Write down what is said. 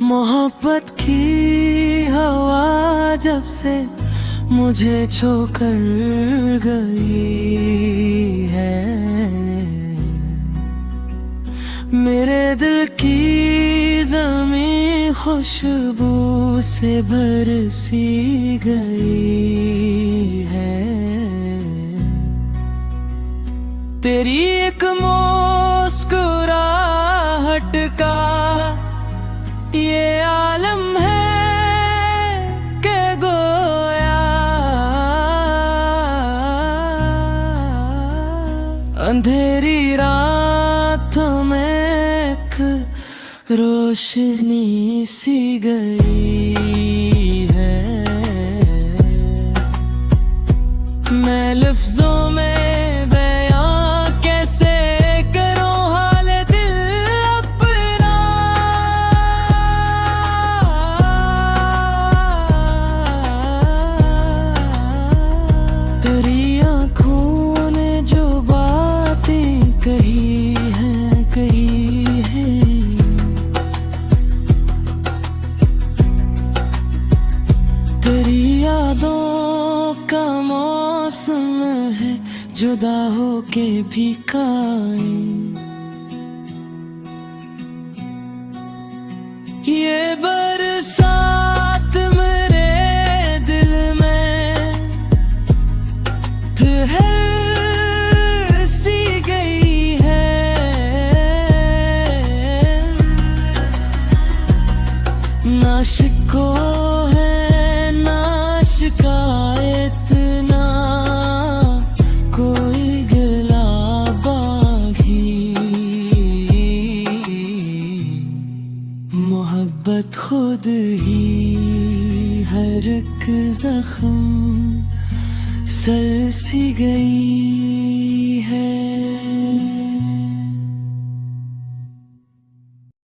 मोहब्बत की हवा जब से मुझे छोकर गई है, मेरे दिल की ज़मीं खुशबू से बरसी गई है। तेरी एक मुस्कुराहट का ये आलम है कि गोया अंधेरी रातों में एक रोशनी सी गई है। मैं लफ्जों में तेरी यादों का मौसम है जुदा होके भी कायम। ये बरसात मेरे दिल में ठहर सी गई है। ना शिको शिकायत ना कोई गिला बागी, मोहब्बत खुद ही हर एक जख्म सर सी गई है।